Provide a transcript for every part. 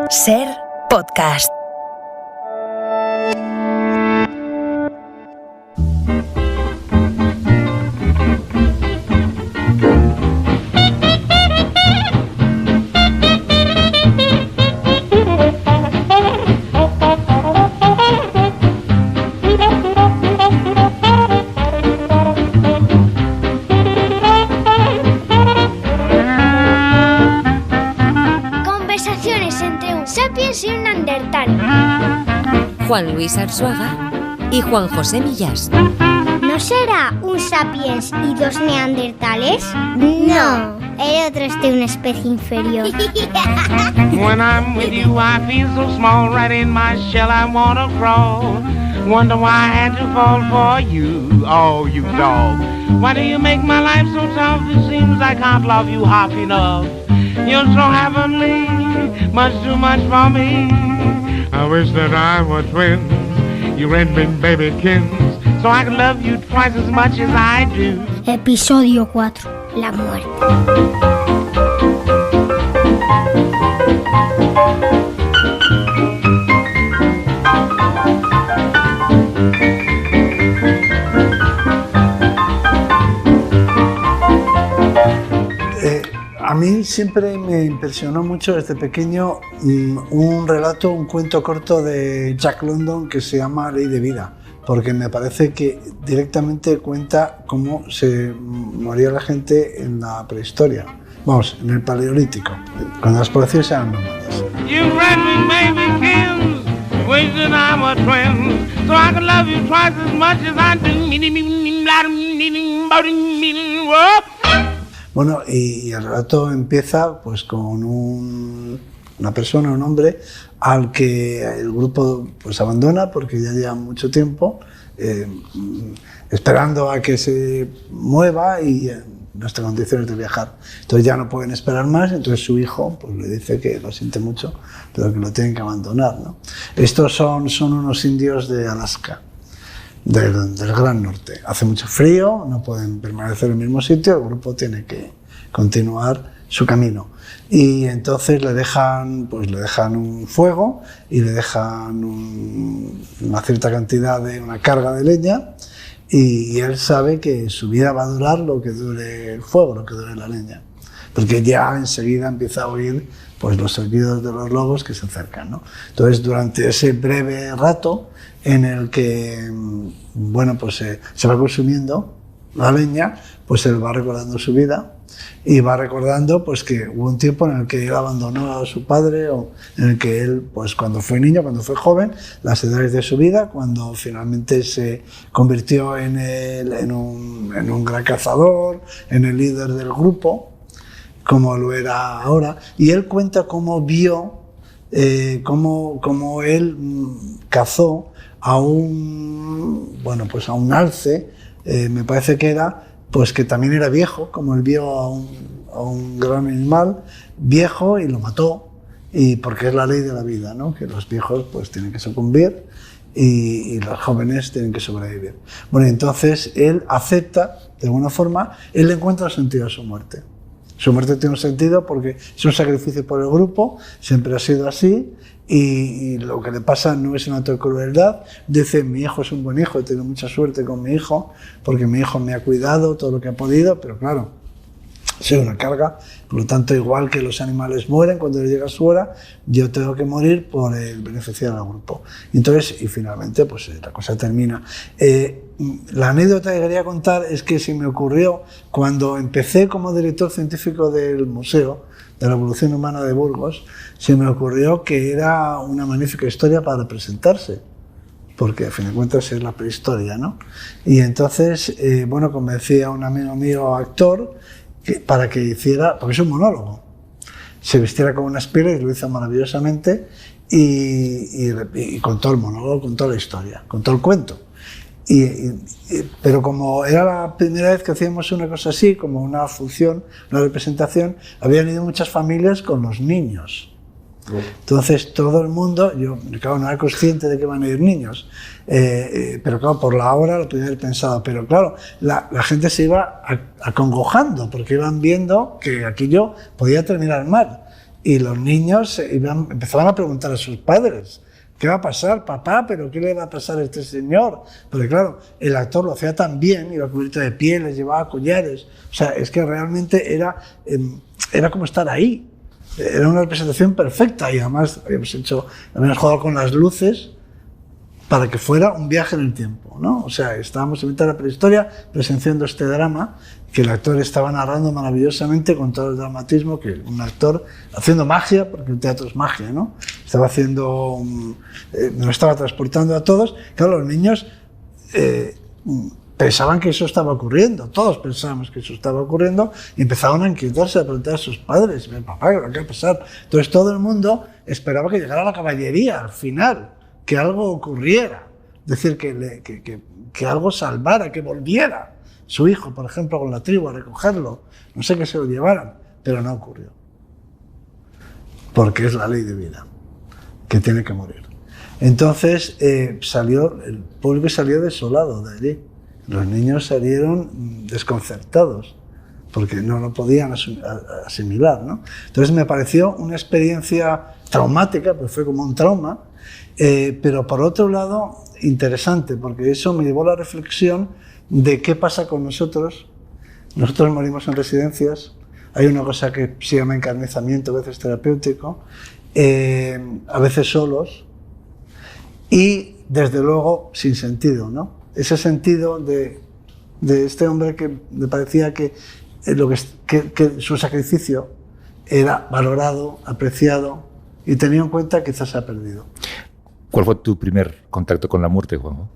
Ser podcast. Y un neandertal. Juan Luis Arzuaga y Juan José Millás. ¿No será un sapiens y dos neandertales? No, el otro es de una especie inferior. When I'm with you I feel so small, right in my shell I wanna crawl. Wonder why I had to fall for you, oh you dog. Why do you make my life so tough? It seems I can't love you half enough. You're so heavenly, much too much for me. I wish that I were twins, you and me baby kins, so I could love you twice as much as I do. Episodio 4. La muerte. A mí siempre me impresionó mucho desde pequeño un relato, un cuento corto de Jack London que se llama Ley de Vida, porque me parece que directamente cuenta cómo se moría la gente en la prehistoria, vamos, en el Paleolítico, cuando las poblaciones eran nómadas. Bueno, y el relato empieza pues con una persona, un hombre, al que el grupo pues abandona porque ya lleva mucho tiempo esperando a que se mueva y no está en condiciones de viajar. Entonces ya no pueden esperar más, entonces su hijo pues le dice que lo siente mucho, pero que lo tienen que abandonar, ¿no? Estos son unos indios de Alaska. Del Gran Norte. Hace mucho frío, no pueden permanecer en el mismo sitio, el grupo tiene que continuar su camino. Y entonces le dejan un fuego y le dejan una cierta cantidad una carga de leña y él sabe que su vida va a durar lo que dure el fuego, lo que dure la leña. Porque ya enseguida empieza a oír pues, los sonidos de los lobos que se acercan, ¿no? Entonces, durante ese breve rato en el que bueno, pues, se va consumiendo la leña, pues él va recordando su vida y va recordando pues, que hubo un tiempo en el que él abandonó a su padre o en el que él, pues, cuando fue niño, cuando fue joven, las edades de su vida, cuando finalmente se convirtió en un gran cazador, en el líder del grupo, como lo era ahora, y él cuenta cómo vio, cómo él cazó a un alce, me parece que era, pues que también era viejo, como él vio a un gran animal viejo y lo mató, y porque es la ley de la vida, ¿no? Que los viejos pues tienen que sucumbir y los jóvenes tienen que sobrevivir. Bueno, entonces él acepta, de alguna forma, él le encuentra sentido a su muerte. Su muerte tiene un sentido porque es un sacrificio por el grupo, siempre ha sido así, y lo que le pasa no es un acto de crueldad. Dice, mi hijo es un buen hijo, he tenido mucha suerte con mi hijo, porque mi hijo me ha cuidado todo lo que ha podido, pero claro, soy una carga, por lo tanto, igual que los animales mueren cuando les llega su hora, yo tengo que morir por el beneficiar al grupo. Entonces, y finalmente, pues la cosa termina. La anécdota que quería contar es que se me ocurrió cuando empecé como director científico del Museo de la Evolución Humana de Burgos, se me ocurrió que era una magnífica historia para presentarse, porque a fin de cuentas es la prehistoria, ¿no? Y entonces, bueno, convencí a un amigo mío, actor, para que hiciera, porque es un monólogo, se vistiera con unas pieles y lo hizo maravillosamente y contó el monólogo, contó la historia, contó el cuento. Pero como era la primera vez que hacíamos una cosa así, como una función, una representación, habían ido muchas familias con los niños. Entonces todo el mundo, yo claro, no era consciente de que iban a ir niños, pero claro, por la hora lo podía haber pensado, pero claro, la gente se iba acongojando porque iban viendo que aquello podía terminar mal. y los niños empezaban a preguntar a sus padres, ¿qué va a pasar, papá? ¿Pero qué le va a pasar a este señor? Porque claro, el actor lo hacía tan bien, iba cubierto de pieles, llevaba collares, o sea, es que realmente era como estar ahí. Era una representación perfecta y además habíamos jugado con las luces para que fuera un viaje en el tiempo, ¿no? O sea, estábamos en mitad de la prehistoria presenciando este drama que el actor estaba narrando maravillosamente con todo el dramatismo que un actor haciendo magia, porque el teatro es magia, ¿no? Estaba haciendo, nos estaba transportando a todos. Claro, los niños pensaban que eso estaba ocurriendo, todos pensábamos que eso estaba ocurriendo y empezaban a inquietarse, a preguntar a sus padres, papá, ¿qué va a pasar? Entonces todo el mundo esperaba que llegara la caballería al final, que algo ocurriera, es decir, que algo salvara, que volviera su hijo, por ejemplo, con la tribu a recogerlo, no sé, que se lo llevaran, pero no ocurrió, porque es la ley de vida, que tiene que morir. Entonces el público salió desolado de allí. Los niños salieron desconcertados porque no lo podían asimilar, ¿no? Entonces me pareció una experiencia traumática, pues fue como un trauma, pero por otro lado interesante, porque eso me llevó a la reflexión de qué pasa con nosotros. Nosotros morimos en residencias, hay una cosa que se llama encarnizamiento, a veces terapéutico, a veces solos y desde luego sin sentido, ¿no? Ese sentido de este hombre que me parecía que su sacrificio era valorado, apreciado y tenido en cuenta, quizás se ha perdido. ¿Cuál fue tu primer contacto con la muerte, Juanjo?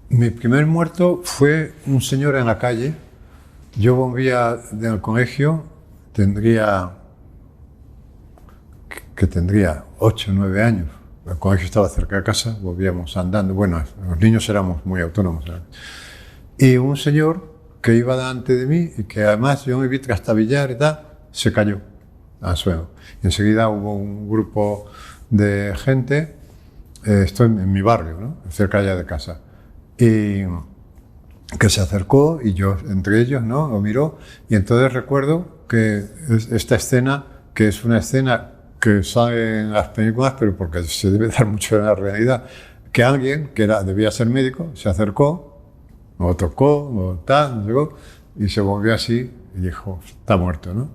Mi primer muerto fue un señor en la calle. Yo volvía del colegio, tendría 8 o 9 años. El colegio estaba cerca de casa, volvíamos andando. Bueno, los niños éramos muy autónomos, ¿sabes? Y un señor que iba delante de mí y que además yo me vi trastabillar y tal, se cayó al suelo. Y enseguida hubo un grupo de gente, esto en mi barrio, ¿no? Cerca allá de casa, y que se acercó y yo entre ellos, ¿no? Lo miró y entonces recuerdo que esta escena, que es una escena que sale en las películas, pero porque se debe dar mucho en la realidad, que alguien que debía ser médico se acercó, lo tocó, lo tal, llegó, y se volvió así y dijo, está muerto, ¿no?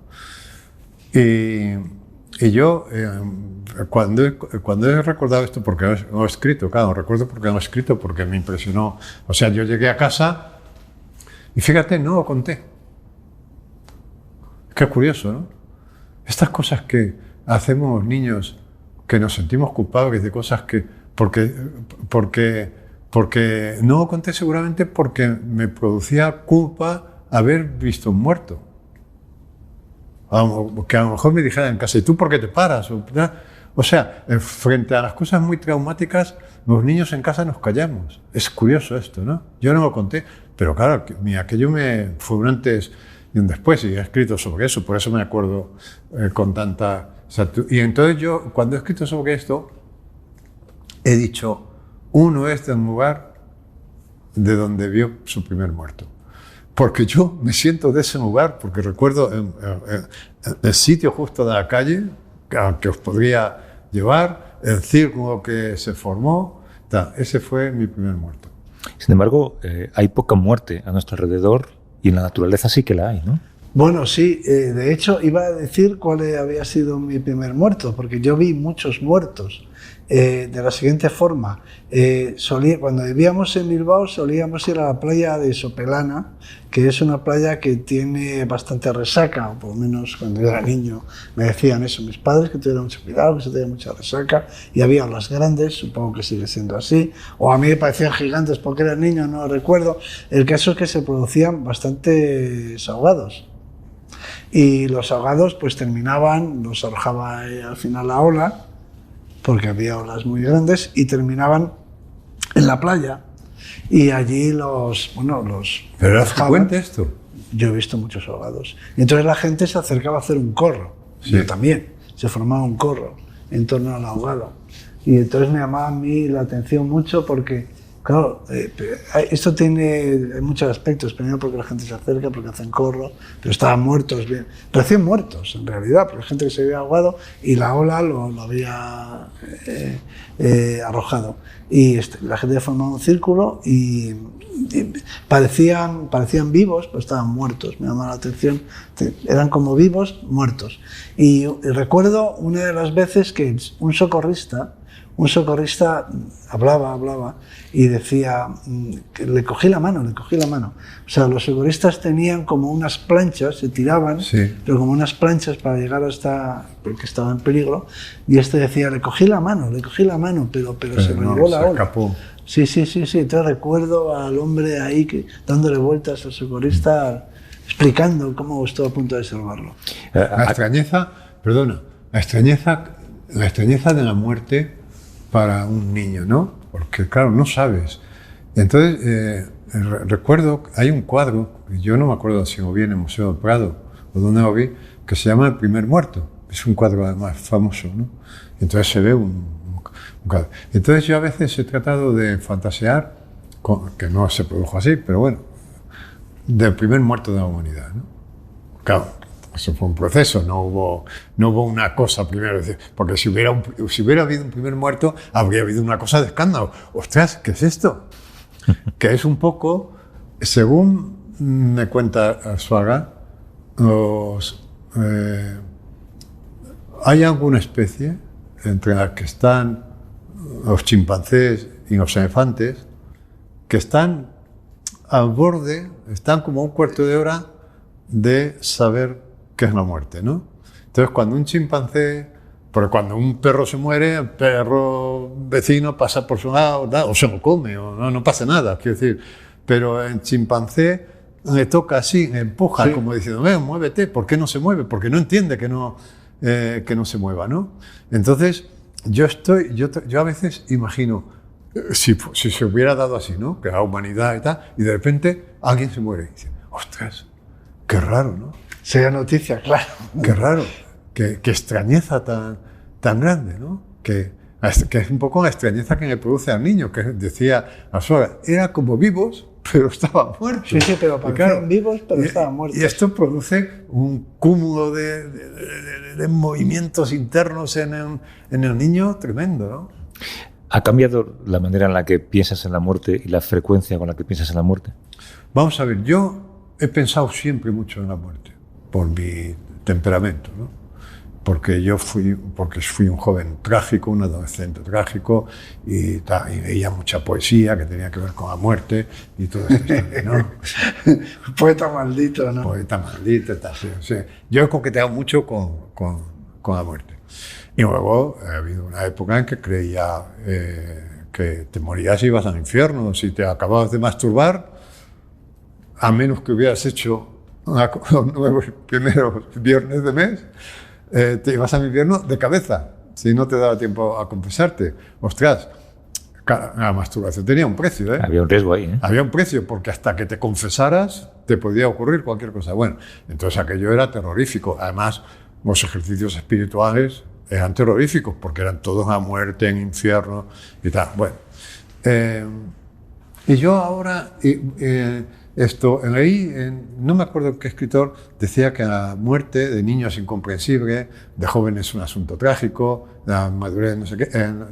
Y yo, cuando he recordado esto, porque lo he escrito, claro, recuerdo porque lo he escrito, porque me impresionó. O sea, yo llegué a casa y fíjate, no lo conté. Qué curioso, ¿no? Estas cosas que hacemos niños, que nos sentimos culpables de cosas que... Porque no lo conté seguramente porque me producía culpa haber visto un muerto. Que a lo mejor me dijeran en casa, ¿y tú por qué te paras? O sea, frente a las cosas muy traumáticas, los niños en casa nos callamos. Es curioso esto, ¿no? Yo no lo conté, pero claro, aquello fue un antes y un después, y he escrito sobre eso, por eso me acuerdo con tanta... Y entonces yo, cuando he escrito sobre esto, he dicho, uno es del lugar de donde vio su primer muerto. Porque yo me siento de ese lugar, porque recuerdo el sitio justo de la calle, que os podría llevar, el círculo que se formó, ese fue mi primer muerto. Sin embargo, hay poca muerte a nuestro alrededor y en la naturaleza sí que la hay, ¿no? Bueno, sí, de hecho iba a decir cuál había sido mi primer muerto, porque yo vi muchos muertos. De la siguiente forma, cuando vivíamos en Bilbao solíamos ir a la playa de Sopelana, que es una playa que tiene bastante resaca, o por lo menos cuando yo era niño me decían eso mis padres, que tuviera mucho cuidado, que se tenía mucha resaca, y había las grandes, supongo que sigue siendo así, o a mí me parecían gigantes porque era niño, no lo recuerdo. El caso es que se producían bastantes ahogados. Y los ahogados pues terminaban, los arrojaba al final la ola, porque había olas muy grandes, y terminaban en la playa. Y allí ¿Pero era frecuente esto? Yo he visto muchos ahogados. Y entonces la gente se acercaba a hacer un corro. Sí. Yo también. Se formaba un corro en torno al ahogado. Y entonces me llamaba a mí la atención mucho porque Claro, esto tiene muchos aspectos. Primero porque la gente se acerca, porque hacen corro, pero estaban muertos, bien, recién muertos en realidad, porque hay gente que se había ahogado y la ola lo había arrojado. Y la gente formaba un círculo y parecían vivos, pero estaban muertos. Me llamaba la atención, eran como vivos, muertos. Y recuerdo una de las veces que un socorrista hablaba y decía que le cogí la mano. O sea, los socorristas tenían como unas planchas, se tiraban, sí, pero como unas planchas para llegar porque estaba en peligro, y decía, le cogí la mano, pero se me llevó la ola. Escapó. Sí. Entonces recuerdo al hombre ahí dándole vueltas al socorrista, explicando cómo estuvo a punto de salvarlo. La extrañeza de la muerte para un niño, ¿no? Porque, claro, no sabes. Entonces, recuerdo, hay un cuadro, yo no me acuerdo si lo vi en el Museo del Prado o donde lo vi, que se llama El primer muerto. Es un cuadro además famoso, ¿no? Entonces se ve un cuadro. Entonces yo a veces he tratado de fantasear, que no se produjo así, pero bueno, del primer muerto de la humanidad, ¿no? Claro. Eso fue un proceso, no hubo una cosa primero, porque si hubiera habido un primer muerto, habría habido una cosa de escándalo. ¡Ostras, qué es esto! Que es un poco, según me cuenta Arzuaga, hay alguna especie entre las que están los chimpancés y los elefantes, que están al borde, están como un cuarto de hora de saber qué es la muerte, ¿no? Entonces, cuando un chimpancé, porque cuando un perro se muere, el perro vecino pasa por su lado, o se lo come, o no pasa nada, quiero decir. Pero el chimpancé le toca así, le empuja, sí, como diciendo, muévete, ¿por qué no se mueve? Porque no entiende que no se mueva, ¿no? Entonces, yo a veces imagino, si se hubiera dado así, ¿no? Que la humanidad y tal, y de repente alguien se muere y dice, ostras, qué raro, ¿no? Sería noticia, claro. Qué raro, qué extrañeza tan grande, ¿no? Que es un poco la extrañeza que me produce al niño, que decía Arzuaga, era como vivos, pero estaban muertos. Sí, pero parecían vivos, pero estaban muertos. Y esto produce un cúmulo de movimientos internos en el niño tremendo, ¿no? ¿Ha cambiado la manera en la que piensas en la muerte y la frecuencia con la que piensas en la muerte? Vamos a ver, yo he pensado siempre mucho en la muerte, por mi temperamento, ¿no? Porque fui un joven trágico, un adolescente trágico, y leía mucha poesía que tenía que ver con la muerte y todo esto, ¿no? Poeta maldito, ¿no? Poeta maldito, tal, sí, sí. Yo he coqueteado mucho con la muerte. Y luego ha habido una época en que creía que te morías y ibas al infierno. Si te acababas de masturbar, a menos que hubieras hecho los 9 primeros viernes de mes, te ibas al infierno de cabeza, si no te daba tiempo a confesarte. Ostras, la masturbación tenía un precio, ¿eh? Había un riesgo ahí, ¿eh? Había un precio, porque hasta que te confesaras te podía ocurrir cualquier cosa. Bueno, entonces aquello era terrorífico. Además, los ejercicios espirituales eran terroríficos, porque eran todos a muerte, en infierno y tal. Bueno, y yo ahora... no me acuerdo qué escritor decía que la muerte de niños es incomprensible, de jóvenes es un asunto trágico, la madurez no sé qué,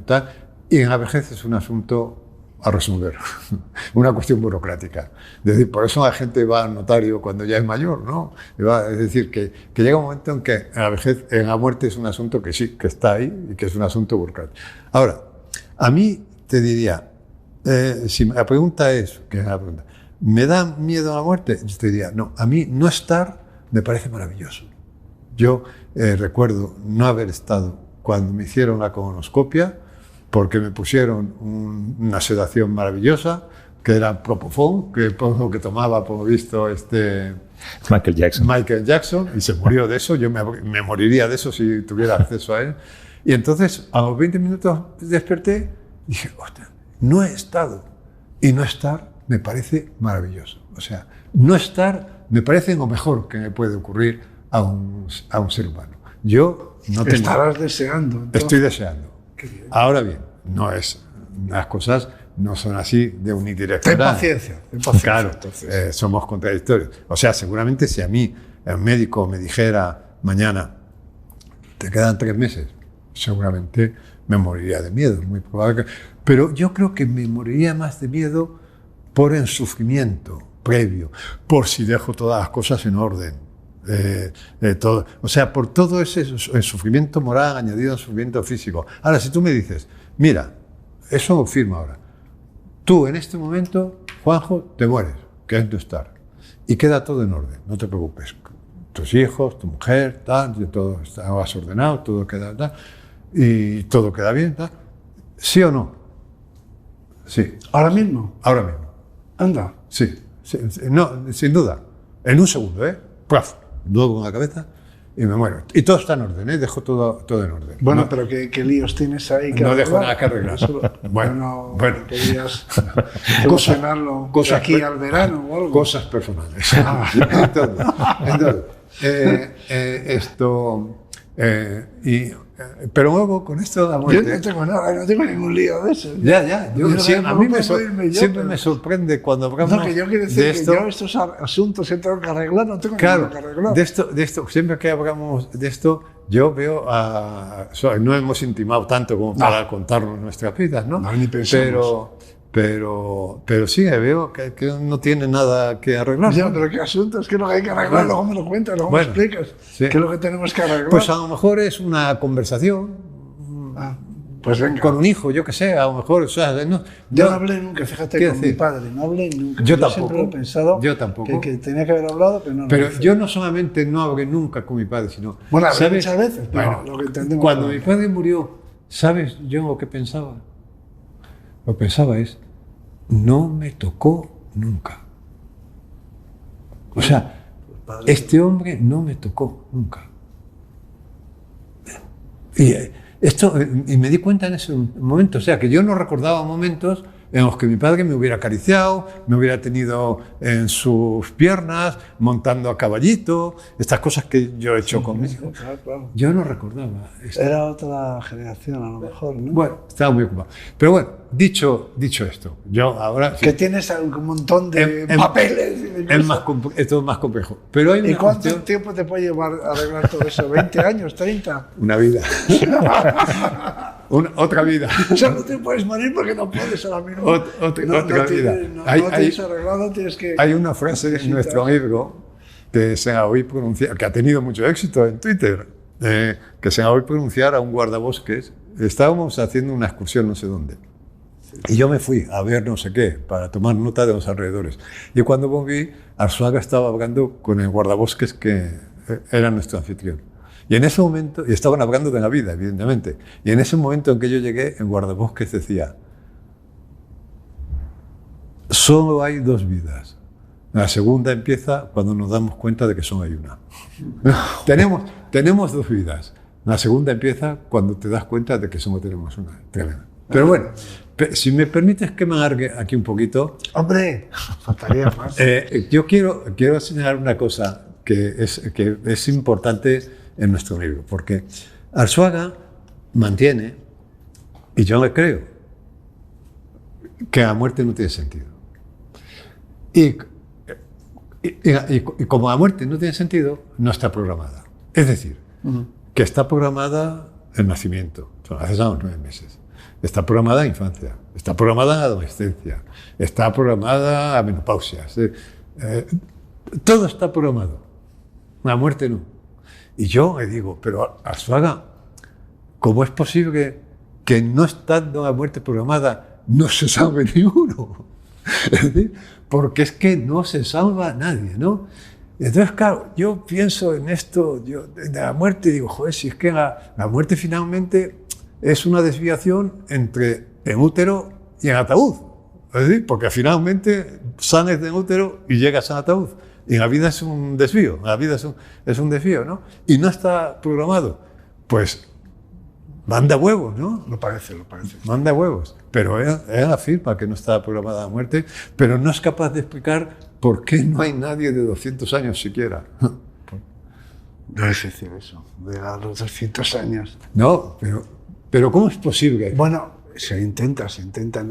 tal, y en la vejez es un asunto a resolver, una cuestión burocrática. Es decir, por eso la gente va al notario cuando ya es mayor, ¿no? Es decir, que llega un momento en que en la muerte es un asunto que sí, que está ahí y que es un asunto burocrático. Ahora, a mí te diría, si la pregunta es, ¿qué es la pregunta? ¿Me da miedo a la muerte? Yo te diría, no, a mí no estar me parece maravilloso. Yo recuerdo no haber estado cuando me hicieron la colonoscopia, porque me pusieron una sedación maravillosa, que era Propofol, que tomaba, por lo visto, Michael Jackson, y se murió de eso. Yo me moriría de eso si tuviera acceso a él. Y entonces, a los 20 minutos desperté y dije, ostras, no he estado. Y no estar me parece maravilloso. O sea, no estar me parece lo mejor que me puede ocurrir a un ser humano. Yo no tengo... Estarás deseando. Entonces. Estoy deseando. Ahora bien, no es... Las cosas no son así de unidireccional. Ten paciencia. Claro, Entonces. somos contradictorios. O sea, seguramente si a mí el médico me dijera mañana, te quedan 3 meses, seguramente me moriría de miedo. Es muy probable que... Pero yo creo que me moriría más de miedo por el sufrimiento previo, por si dejo todas las cosas en orden. Todo, o sea, por todo ese el sufrimiento moral añadido al sufrimiento físico. Ahora, si tú me dices, mira, eso lo firma ahora, tú en este momento, Juanjo, te mueres, que es tu estar, y queda todo en orden, no te preocupes. Tus hijos, tu mujer, tal, todo está ordenado, todo queda tal, y todo queda bien, tal. ¿Sí o no? Sí. ¿Ahora mismo? Ahora mismo. Anda. Sí. No, sin duda. En un segundo, ¡Puf! Luego con la cabeza y me muero. Y todo está en orden, dejo todo en orden. Bueno, no, pero ¿qué líos tienes ahí? No dejo nada que arreglar. Bueno, querías solucionarlo de aquí al verano o algo. Cosas personales. Pero luego con esto de la muerte... Yo no tengo nada, no tengo ningún lío de eso. Ya. A mí siempre me sorprende cuando hablamos no, que yo quiero decir de esto. Que yo estos asuntos que tengo que arreglar, no tengo nada que arreglar. De esto, siempre que hablamos de esto, yo veo no hemos intimado tanto como para contarnos nuestras vidas, ¿no? No, ni pensamos. Pero sí, veo que no tiene nada que arreglar. Ya, pero ¿qué asunto? Es que lo que hay que arreglar, luego me lo cuentas, luego me explicas. Sí. ¿Qué es lo que tenemos que arreglar? Pues a lo mejor es una conversación pues venga. Con un hijo, yo que sé, a lo mejor. O sea, yo no hablé nunca, fíjate, con mi padre, no hablé nunca. Yo tampoco. Siempre lo he pensado yo tampoco. Que tenía que haber hablado, pero no. Pero yo no solamente no hablé nunca con mi padre, sino. Bueno, ¿sabes? Muchas veces, pero bueno, lo que entendemos. Cuando mi padre murió, ¿sabes yo lo que pensaba? Lo que pensaba es. No me tocó nunca. O sea, este hombre no me tocó nunca. Y me di cuenta en ese momento, o sea, que yo no recordaba momentos en los que mi padre me hubiera acariciado, me hubiera tenido en sus piernas, montando a caballito, estas cosas que yo he hecho con mis hijos. Claro. Yo no recordaba esto. Era otra generación, a lo mejor, ¿no? Bueno, estaba muy ocupado. Pero bueno, dicho esto, yo ahora... Que tienes un montón de papeles y de esto es más complejo. Pero hay una ¿Y cuánto cuestión... tiempo te puede llevar a arreglar todo eso? ¿20 años? ¿30? Una vida. Otra vida. O sea, no te puedes morir porque no puedes ahora mismo. Otra vida. No tienes arreglado, tienes que... Hay una frase en nuestro libro que se ha oído pronunciar, que ha tenido mucho éxito en Twitter, que se ha oído pronunciar a un guardabosques. Estábamos haciendo una excursión no sé dónde. Y yo me fui a ver no sé qué, para tomar nota de los alrededores. Y cuando volví, Arzuaga estaba hablando con el guardabosques que era nuestro anfitrión. Y en ese momento, y estaban hablando de la vida, evidentemente, y en ese momento en que yo llegué, el guardabosques decía, solo hay 2 vidas. La segunda empieza cuando nos damos cuenta de que solo hay una. tenemos 2 vidas. La segunda empieza cuando te das cuenta de que solo tenemos una. Pero bueno, si me permites que me alargue aquí un poquito. ¡Hombre! Faltaría más. Yo quiero señalar una cosa que es importante en nuestro libro, porque Arzuaga mantiene, y yo le creo, que la muerte no tiene sentido. Y como la muerte no tiene sentido, no está programada. Es decir, que está programada el nacimiento, hace a los 9 meses. Está programada la infancia, está programada la adolescencia, está programada la menopausia. Todo está programado. La muerte no. Y yo le digo, pero Arzuaga, ¿cómo es posible que no estando la muerte programada no se salve ni uno? Es decir, porque es que no se salva nadie, ¿no? Entonces, claro, yo pienso en esto, de la muerte, y digo, joder, si es que la muerte finalmente es una desviación entre el útero y el ataúd. Es decir, porque finalmente sales del útero y llegas al ataúd. Y la vida es un desvío, la vida es un desvío, ¿no? Y no está programado. Pues manda huevos, ¿no? Lo parece. Manda huevos. Pero él afirma que no está programada la muerte, pero no es capaz de explicar por qué no hay nadie de 200 años siquiera. No es difícil eso, de a los 200 años. No, pero ¿cómo es posible? Bueno, Se intenta.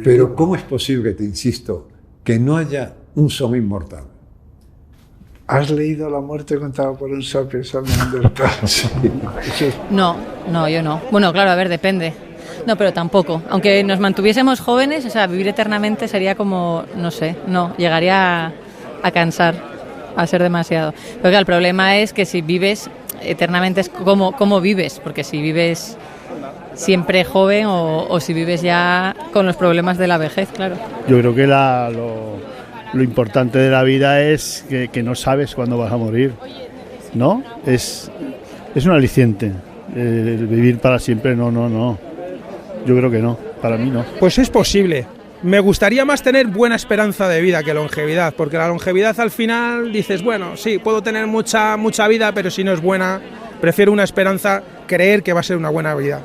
Pero ¿cómo es posible, te insisto, que no haya un Somos Inmortal? ¿Has leído La muerte contada por un sapiens al neandertal? Sí. No, yo no. Bueno, claro, a ver, depende. No, pero tampoco. Aunque nos mantuviésemos jóvenes, o sea, vivir eternamente sería como, no sé, no, llegaría a cansar, a ser demasiado. Pero claro, el problema es que si vives eternamente es cómo vives, porque si vives siempre joven o si vives ya con los problemas de la vejez, claro. Yo creo que lo importante de la vida es que no sabes cuándo vas a morir, ¿no? Es un aliciente. El vivir para siempre, no. Yo creo que no, para mí no. Pues es posible. Me gustaría más tener buena esperanza de vida que longevidad, porque la longevidad al final dices, bueno, sí, puedo tener mucha vida, pero si no es buena, prefiero una esperanza, creer que va a ser una buena vida.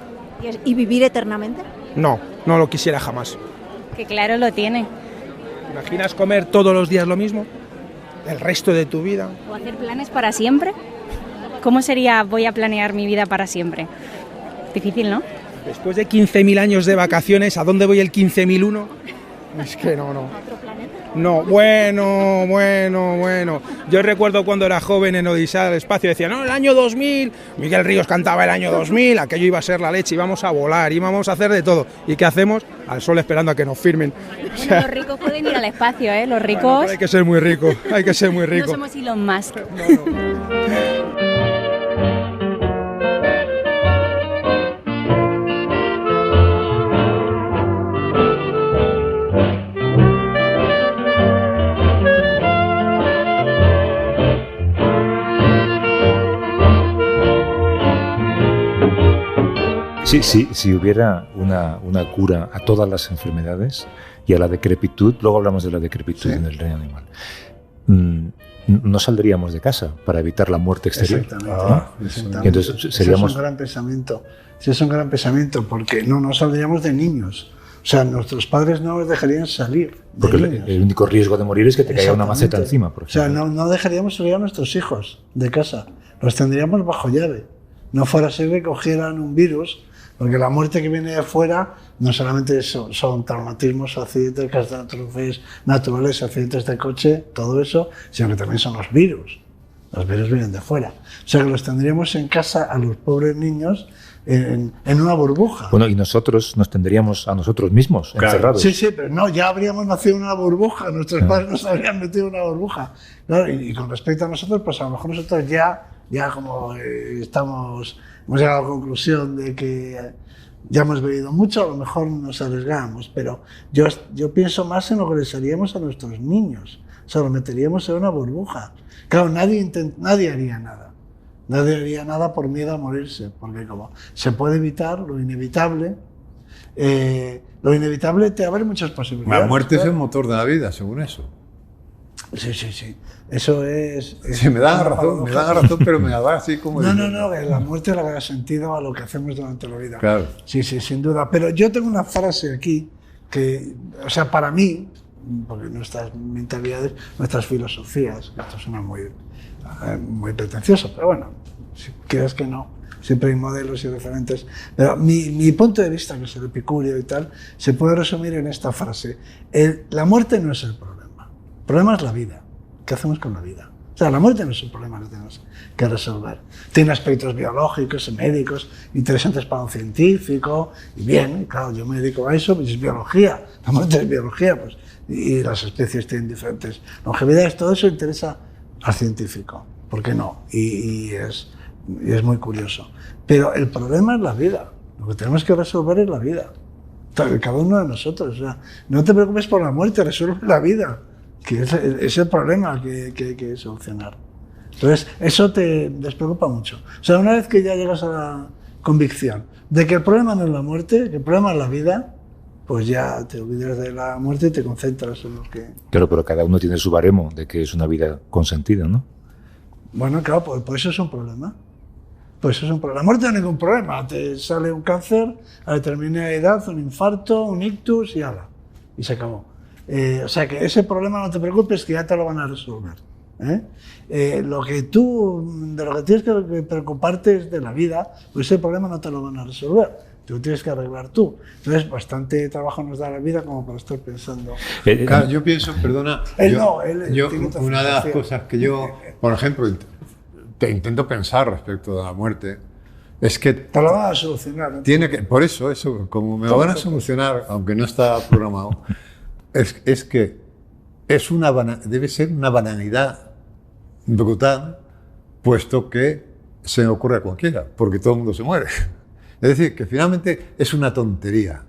¿Y vivir eternamente? No lo quisiera jamás. Que claro lo tiene. ¿Imaginas comer todos los días lo mismo? ¿El resto de tu vida? ¿O hacer planes para siempre? ¿Cómo sería voy a planear mi vida para siempre? Difícil, ¿no? Después de 15.000 años de vacaciones, ¿a dónde voy el 15.001? Es que no. ¿A otro planeta? No, bueno. Yo recuerdo cuando era joven en Odisea del Espacio, decía, no, el año 2000, Miguel Ríos cantaba el año 2000, aquello iba a ser la leche, íbamos a volar, íbamos a hacer de todo. ¿Y qué hacemos? Al sol esperando a que nos firmen. Bueno, los ricos pueden ir al espacio, ¿eh? Los ricos... Bueno, hay que ser muy rico. No somos Elon Musk. No. Sí, si hubiera una cura a todas las enfermedades y a la decrepitud, luego hablamos de la decrepitud en el reino animal, no saldríamos de casa para evitar la muerte exterior. Exactamente. Y entonces seríamos... Eso es un gran pensamiento, porque no saldríamos de niños. O sea, nuestros padres no nos dejarían salir de porque niños. el único riesgo de morir es que te caiga una maceta encima, por ejemplo. O sea, no dejaríamos salir a nuestros hijos de casa. Los tendríamos bajo llave. No fuera a ser que cogieran un virus, porque la muerte que viene de fuera no solamente son traumatismos, accidentes, catástrofes naturales, accidentes de coche, todo eso, sino que también son los virus. Los virus vienen de fuera. O sea que los tendríamos en casa a los pobres niños en una burbuja. Bueno, y nosotros nos tendríamos a nosotros mismos encerrados. Sí, pero no, ya habríamos nacido en una burbuja, nuestros padres nos habrían metido en una burbuja. Claro, y con respecto a nosotros, pues a lo mejor nosotros ya como hemos llegado a la conclusión de que ya hemos bebido mucho, a lo mejor nos arriesgamos, pero yo pienso más en lo que les haríamos a nuestros niños. O sea, los meteríamos en una burbuja. Claro, nadie haría nada. Nadie haría nada por miedo a morirse, porque como se puede evitar lo inevitable te abre muchas posibilidades. La muerte es el motor de la vida, según eso. Sí. Eso es... Sí, me dan razón, pero me da así como... No, la muerte le da sentido a lo que hacemos durante la vida. Claro. Sí, sin duda. Pero yo tengo una frase aquí que, o sea, para mí, porque nuestras mentalidades, nuestras filosofías, esto suena muy pretencioso, pero bueno, si quieres que no, siempre hay modelos y referentes. Pero mi punto de vista, que es el epicúreo y tal, se puede resumir en esta frase. La muerte no es el problema. El problema es la vida. ¿Qué hacemos con la vida? O sea, la muerte no es un problema que tenemos que resolver. Tiene aspectos biológicos y médicos interesantes para un científico, y bien, claro, yo me dedico a eso, pues es biología. La muerte es biología, pues, y las especies tienen diferentes longevidades, todo eso interesa al científico. ¿Por qué no? Y es muy curioso. Pero el problema es la vida. Lo que tenemos que resolver es la vida. Cada uno de nosotros. O sea, no te preocupes por la muerte, resuelve la vida, que es el problema que hay que solucionar. Entonces, eso te despreocupa mucho. O sea, una vez que ya llegas a la convicción de que el problema no es la muerte, que el problema es la vida, pues ya te olvidas de la muerte y te concentras en lo que... Claro, pero cada uno tiene su baremo de que es una vida consentida, ¿no? Bueno, claro, pues eso es un problema. La muerte no es ningún problema. Te sale un cáncer a determinada edad, un infarto, un ictus y ala. Y se acabó. O sea que ese problema no te preocupes, que ya te lo van a resolver. Lo que tienes que preocuparte es de la vida, pues ese problema no te lo van a resolver. Tú tienes que arreglar tú. Entonces, bastante trabajo nos da la vida como para estar pensando. Claro, yo pienso, perdona, una de las cosas que yo, por ejemplo, intento pensar respecto de la muerte, es que te lo van a solucionar, ¿no? Por eso, como me lo van a solucionar, aunque no está programado, es que debe ser una banalidad brutal, puesto que se me ocurre a cualquiera, porque todo el mundo se muere. Es decir, que finalmente es una tontería,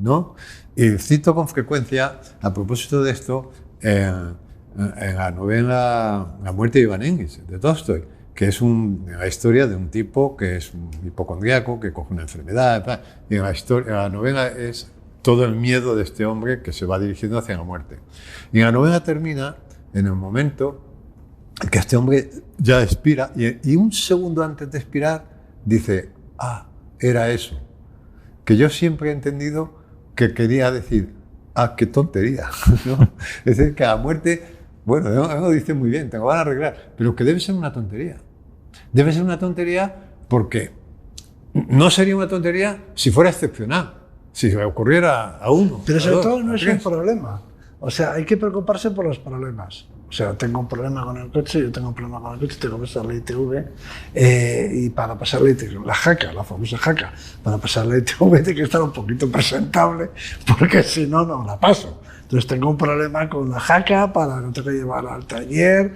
¿no? Y cito con frecuencia, a propósito de esto, en la novela La muerte de Iván Engels, de Tolstoy, que es la historia de un tipo que es un hipocondríaco, que coge una enfermedad, y en la novela es todo el miedo de este hombre que se va dirigiendo hacia la muerte. Y la novela termina en el momento en que este hombre ya expira, y un segundo antes de expirar dice, era eso, que yo siempre he entendido que quería decir, qué tontería, ¿no? Es decir, que la muerte, bueno, lo dice muy bien, te lo van a arreglar, pero que debe ser una tontería. Debe ser una tontería porque no sería una tontería si fuera excepcional, si le ocurriera a uno. Pero sobre todo no es un problema. O sea, hay que preocuparse por los problemas. O sea, tengo un problema con el coche, yo tengo un problema con el coche, tengo que pasar la ITV, y para pasar la ITV, la famosa jaca, para pasar la ITV tiene que estar un poquito presentable, porque si no, no la paso. Entonces tengo un problema con la jaca, no tengo que llevar al taller,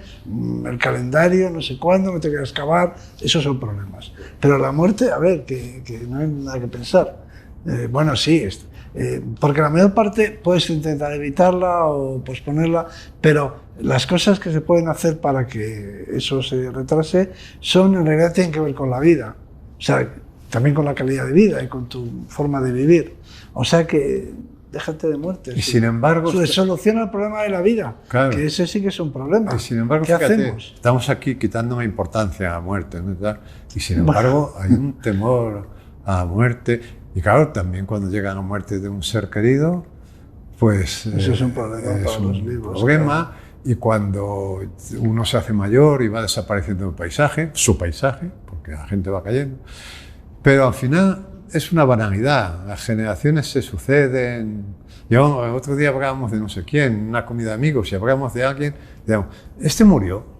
el calendario, no sé cuándo, me tengo que excavar, esos son problemas. Pero la muerte, a ver, que no hay nada que pensar. Bueno, sí, porque la mayor parte puedes intentar evitarla o posponerla, pero las cosas que se pueden hacer para que eso se retrase en realidad tienen que ver con la vida, o sea, también con la calidad de vida y con tu forma de vivir. O sea que déjate de muerte. Y sin embargo, soluciona el problema de la vida, claro, que ese sí que es un problema. Y sin embargo, ¿qué fíjate, hacemos? Estamos aquí quitando una importancia a la muerte, ¿no? Y sin embargo hay un temor a la muerte. Y claro, también cuando llega a la muerte de un ser querido, pues eso es un problema para los vivos. Problema, y cuando uno se hace mayor y va desapareciendo el paisaje, su paisaje, porque la gente va cayendo, pero al final es una banalidad, las generaciones se suceden. Yo el otro día hablábamos de no sé quién, una comida de amigos, y hablábamos de alguien, digamos, este murió.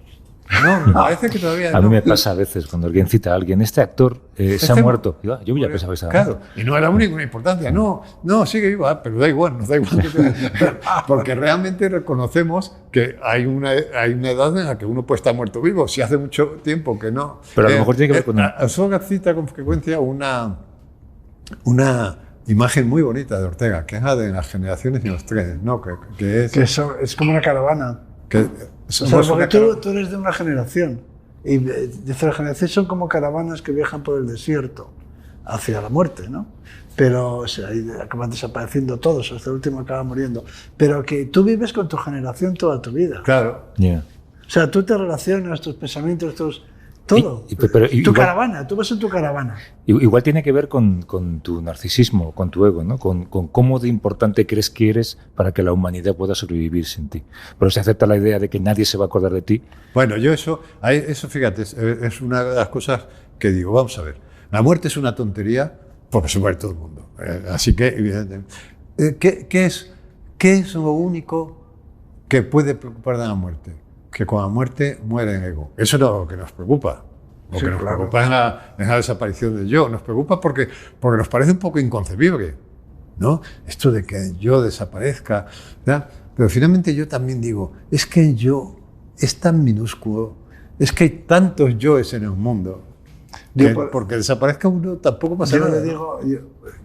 No, me parece que todavía a mí me pasa a veces cuando alguien cita a alguien, este actor se ha muerto. Yo ya pensaba que estaba muerto. Claro, y no era ninguna importancia. No, sigue vivo, pero da igual, nos da igual. Porque realmente reconocemos que hay una edad en la que uno puede estar muerto vivo, si hace mucho tiempo que no. Pero a lo mejor tiene que ver con... Arzuaga cita con frecuencia una imagen muy bonita de Ortega, que es la de las generaciones y los trenes, ¿no? Que eso es como una caravana. Porque tú eres de una generación, y dice la generación son como caravanas que viajan por el desierto hacia la muerte, ¿no? Pero o sea, ahí acaban desapareciendo todos, hasta el último acaba muriendo. Pero que tú vives con tu generación toda tu vida. Claro. Yeah. O sea, tú te relacionas, tus pensamientos, todo. Tu caravana, tú vas en tu caravana. Igual tiene que ver con tu narcisismo, con tu ego, ¿no? Con cómo de importante crees que eres para que la humanidad pueda sobrevivir sin ti. Pero se acepta la idea de que nadie se va a acordar de ti. Bueno, yo eso fíjate, es una de las cosas que digo, vamos a ver, la muerte es una tontería porque se muere todo el mundo. Así que, evidentemente, ¿qué es lo único que puede preocupar de la muerte? Que con la muerte muere el ego. Eso es lo que nos preocupa. Lo que nos preocupa es la desaparición del yo. Nos preocupa porque nos parece un poco inconcebible, ¿no? Esto de que el yo desaparezca, ¿verdad? Pero finalmente yo también digo, es que el yo es tan minúsculo, es que hay tantos yoes en el mundo, porque desaparezca uno tampoco pasa nada. Yo le digo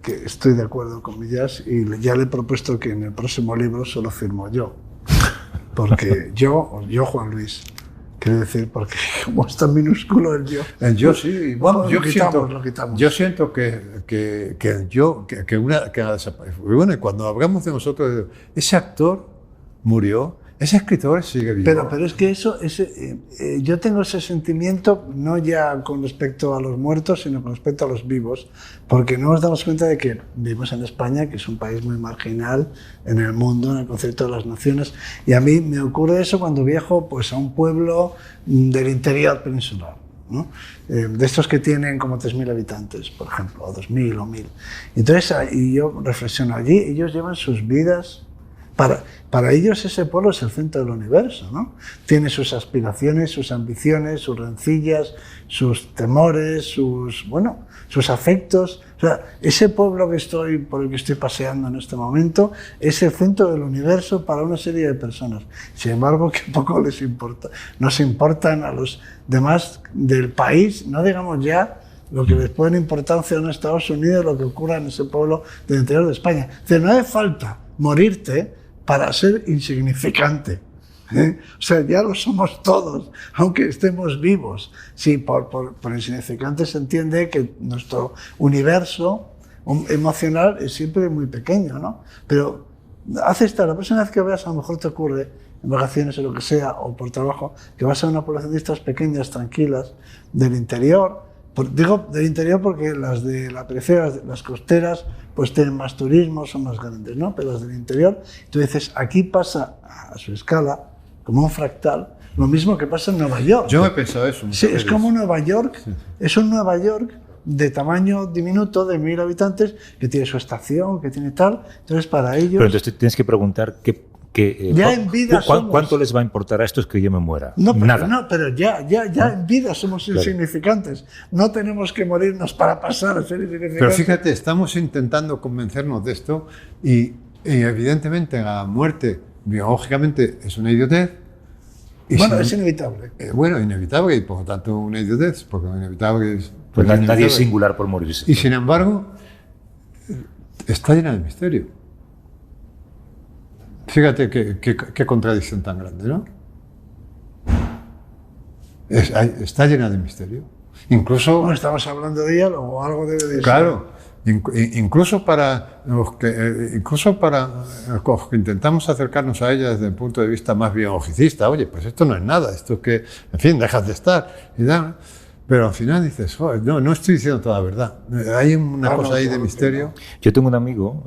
que estoy de acuerdo con Millás y ya le he propuesto que en el próximo libro solo firmo yo. Porque yo Juan Luis, quiero decir, porque como es tan minúsculo el yo. El yo sí, bueno, lo quitamos. Yo siento que el yo, que ha desaparecido. Y bueno, y cuando hablamos de nosotros, ese actor murió ese escritor sigue vivo. Pero es que yo tengo ese sentimiento no ya con respecto a los muertos, sino con respecto a los vivos, porque no nos damos cuenta de que vivimos en España, que es un país muy marginal en el mundo, en el concepto de las naciones, y a mí me ocurre eso cuando viajo pues, a un pueblo del interior peninsular, ¿no? De estos que tienen como 3.000 habitantes, por ejemplo, o 2.000 o 1.000. Entonces, y yo reflexiono allí, ellos llevan sus vidas. Para ellos ese pueblo es el centro del universo, ¿no? Tiene sus aspiraciones, sus ambiciones, sus rencillas, sus temores, sus afectos. O sea, ese pueblo por el que estoy paseando en este momento es el centro del universo para una serie de personas. Sin embargo, que poco les importa. Nos importan a los demás del país, no digamos ya lo que les pone importancia en Estados Unidos, lo que ocurra en ese pueblo del interior de España. Entonces, no hace falta morirte para ser insignificante. O sea, ya lo somos todos, aunque estemos vivos. Sí, por insignificante se entiende que nuestro universo emocional es siempre muy pequeño, ¿no? Pero la próxima vez que veas, a lo mejor te ocurre, en vacaciones o lo que sea, o por trabajo, que vas a una población de estas pequeñas, tranquilas, del interior. Digo del interior porque las de la periferia, las costeras, pues tienen más turismo, son más grandes, ¿no? Pero las del interior, tú dices, aquí pasa a su escala, como un fractal, lo mismo que pasa en Nueva York. Yo he pensado eso. Sí, es como Nueva York, sí. Es un Nueva York de tamaño diminuto, de 1.000 habitantes, que tiene su estación, que tiene tal. Entonces, para ellos... Pero entonces tienes que preguntar ya en vida ¿cuánto les va a importar a estos que yo me muera? Nada. No, pero ya en vida somos insignificantes. No tenemos que morirnos para pasar a ser insignificantes. Pero fíjate, estamos intentando convencernos de esto y evidentemente la muerte biológicamente es una idiotez. Es inevitable. Inevitable y por lo tanto una idiotez, porque lo inevitable es... Pues nadie es singular por morirse. Y sin embargo, está llena de misterio. Fíjate qué contradicción tan grande, ¿no? Está llena de misterio. Incluso... Bueno, estamos hablando de ella o algo debe de ser. Claro, incluso para los que intentamos acercarnos a ella desde el punto de vista más biologicista, oye, pues esto no es nada, esto es que, en fin, dejas de estar. Pero al final dices, no estoy diciendo toda la verdad. Hay una cosa ahí de misterio. Yo tengo un amigo,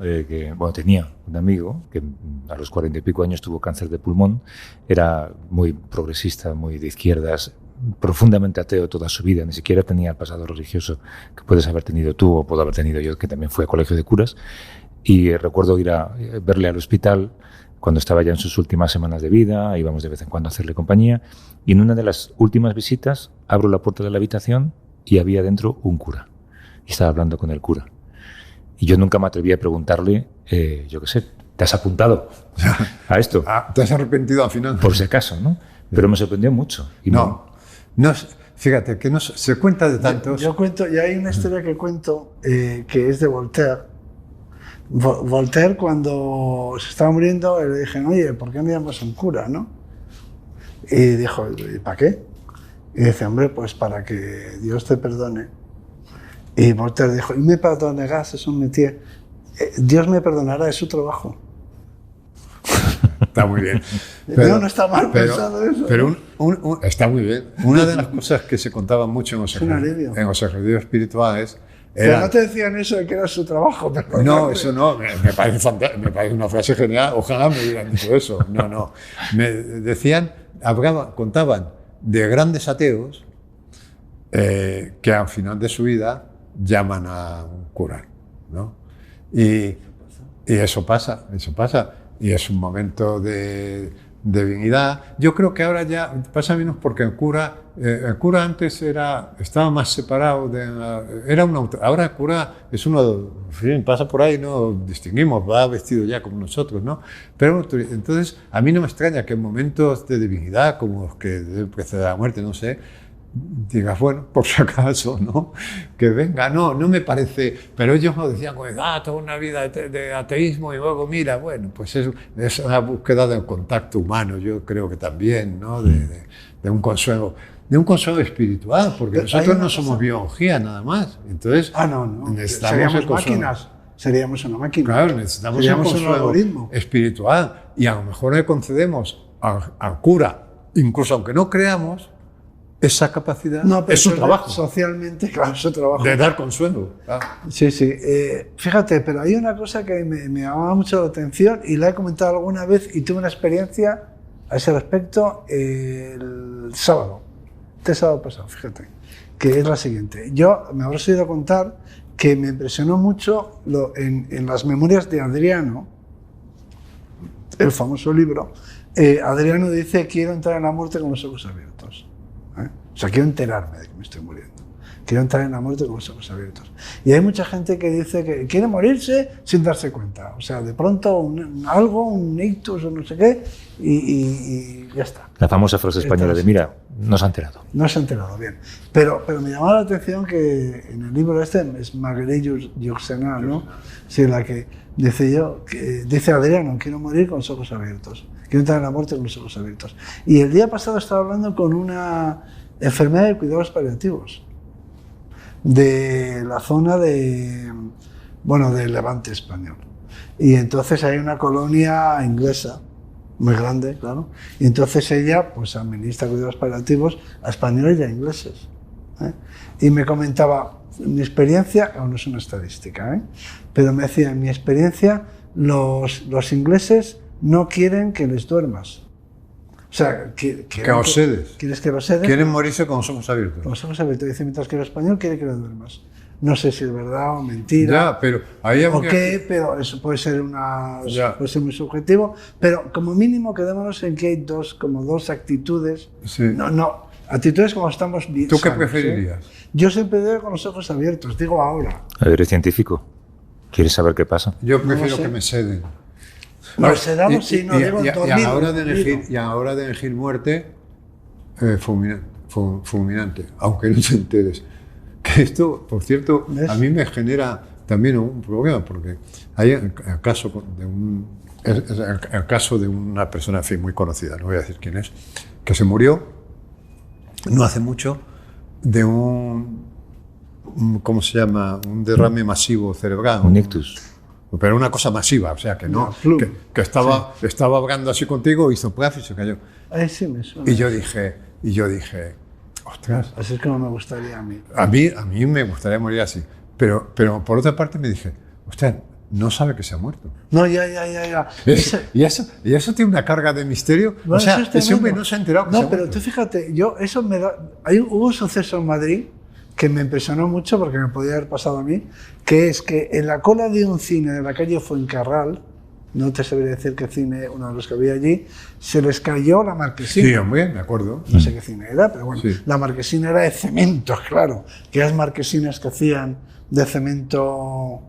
tenía un amigo que a los 40 y pico años tuvo cáncer de pulmón, era muy progresista, muy de izquierdas, profundamente ateo toda su vida, ni siquiera tenía el pasado religioso que puedes haber tenido tú o puedo haber tenido yo, que también fui a colegio de curas, y recuerdo ir a verle al hospital cuando estaba ya en sus últimas semanas de vida, íbamos de vez en cuando a hacerle compañía, y en una de las últimas visitas abro la puerta de la habitación y había dentro un cura, y estaba hablando con el cura. Y yo nunca me atreví a preguntarle, yo qué sé, ¿te has apuntado a esto? ¿Te has arrepentido al final? Por si acaso, ¿no? Pero me sorprendió mucho. Y fíjate, que no se cuenta de tantos... Yo cuento, y hay una historia que cuento que es de Voltaire. Voltaire, cuando se estaba muriendo, le dije, oye, ¿por qué no llamas a un cura, no? Y dijo, ¿y para qué? Y dice, hombre, pues para que Dios te perdone. Y Voltaire dijo, «Il me pardonnera, c'est son métier». Dios me perdonará, es su trabajo. Está muy bien. No está mal pensado eso. Pero está muy bien. Una de las cosas que se contaban mucho en los ejercicios espirituales pero no te decían eso de que era su trabajo. No, eso no. Me parece fantástico, me parece una frase genial. Ojalá me hubieran dicho eso. No. Me decían, contaban de grandes ateos que al final de su vida llaman a un cura, ¿no? Y eso pasa. Y es un momento de divinidad. Yo creo que ahora ya pasa menos porque el cura antes estaba más separado ahora el cura es uno, en fin, pasa por ahí, no distinguimos, va vestido ya como nosotros, ¿no? Pero entonces a mí no me extraña que en momentos de divinidad como los que precede la muerte, no sé, digas, bueno, por si acaso, ¿no? Que venga, no me parece, pero ellos lo decían, toda una vida de ateísmo y luego mira, bueno, pues es una búsqueda del contacto humano, yo creo que también, ¿no? De un consuelo espiritual, porque nosotros no somos biología nada más, entonces necesitamos seríamos máquinas, seríamos una máquina. Claro, necesitamos un consuelo espiritual y a lo mejor le concedemos al cura, incluso aunque no creamos, esa capacidad es su trabajo. Socialmente, claro, es su trabajo. De dar consuelo. Sí, sí. Fíjate, pero hay una cosa que me llamaba mucho la atención y la he comentado alguna vez y tuve una experiencia a ese respecto el sábado. Este sábado pasado, fíjate, que es la siguiente. Yo me habrás oído contar que me impresionó mucho en las memorias de Adriano, el famoso libro. Adriano dice: quiero entrar en la muerte con los ojos abiertos. O sea, quiero enterarme de que me estoy muriendo. Quiero entrar en la muerte con los ojos abiertos. Y hay mucha gente que dice que quiere morirse sin darse cuenta. O sea, de pronto un ictus o no sé qué, y ya está. La famosa frase española de: mira, no se ha enterado. No se ha enterado, bien. Pero me llamaba la atención que en el libro este es Marguerite Yourcenar, ¿no? Sí, la que dice Adriano: quiero morir con los ojos abiertos. Quiero entrar en la muerte con los ojos abiertos. Y el día pasado estaba hablando con una enfermera de cuidados paliativos de la zona del Levante español. Y entonces hay una colonia inglesa muy grande, claro. Y entonces ella pues administra cuidados paliativos a españoles y a ingleses. Y me comentaba, mi experiencia, no es una estadística, pero me decía, en mi experiencia, los ingleses no quieren que les duermas. O sea, que os sedes. ¿Quieres que los sedes? Quieren morirse con los ojos abiertos. Con los ojos abiertos. Dice, mientras que el español quiere que lo duermas. No sé si es verdad o mentira. Ya, pero ahí o qué, pero eso puede ser puede ser muy subjetivo. Pero como mínimo quedémonos en que hay dos actitudes. Sí. No, actitudes como estamos bien. ¿Tú qué preferirías? Yo siempre digo con los ojos abiertos, digo ahora. A ver, eres científico. ¿Quieres saber qué pasa? Yo prefiero que me seden. Nos sedamos si no digo dormido. Y a la hora de elegir muerte, fulminante, aunque no te enteres. Que esto, por cierto, a mí me genera también un problema, porque hay el caso de una persona, en fin, muy conocida, no voy a decir quién es, que se murió no hace mucho de ¿cómo se llama? Un derrame masivo cerebral. Un ictus. Pero una cosa masiva, o sea, que no, que estaba hablando así contigo, hizo plaf y se cayó. Sí me suena. Y yo dije, ostras. Así es como me gustaría a mí. A mí me gustaría morir así. Pero por otra parte me dije, ostras, no sabe que se ha muerto. No, ya. Y eso tiene una carga de misterio. No, o sea, ese hombre no se ha enterado que se ha muerto. No, pero tú fíjate, eso me da... Hubo un suceso en Madrid que me impresionó mucho porque me podía haber pasado a mí, que es que en la cola de un cine de la calle Fuencarral, no te sabría decir qué cine, uno de los que había allí, se les cayó la marquesina. Sí, hombre, me acuerdo. No sé qué cine era, pero bueno, sí. La marquesina era de cemento, claro, que eran marquesinas que hacían de cemento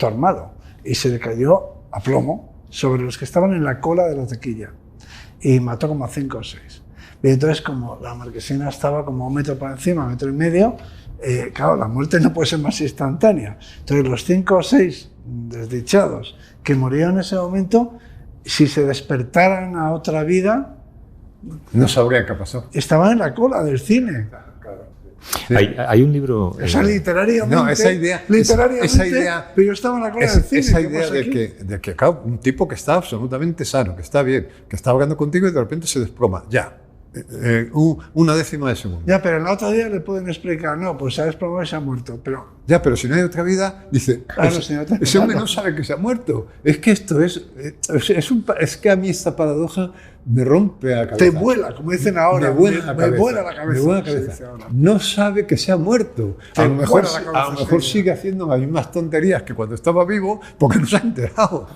armado, y se le cayó a plomo sobre los que estaban en la cola de la taquilla, y mató como a 5 o 6. Y entonces, como la marquesina estaba como 1 metro por encima, 1,5 metros, claro, la muerte no puede ser más instantánea. Entonces, los 5 o 6 desdichados que murieron en ese momento, si se despertaran a otra vida, no sabría qué pasó. Estaban en la cola del cine. Sí. Hay un libro... Esa literariamente... No, esa idea... pero yo estaba en la cola del cine. Esa idea de que, claro, un tipo que está absolutamente sano, que está bien, que está hablando contigo y de repente se desploma. Ya. 1/10 de segundo. Ya, pero el otro día le pueden explicar, no, pues se ha desplomado y se ha muerto, pero... Ya, pero si no hay otra vida, dice, claro, ese hombre no sabe que se ha muerto. Es que esto es que a mí esta paradoja me rompe la cabeza. Te vuela, como dicen ahora, me vuela la cabeza. Me vuela la cabeza. No sabe que se ha muerto. A lo mejor sigue haciendo las mismas tonterías que cuando estaba vivo, porque no se ha enterado.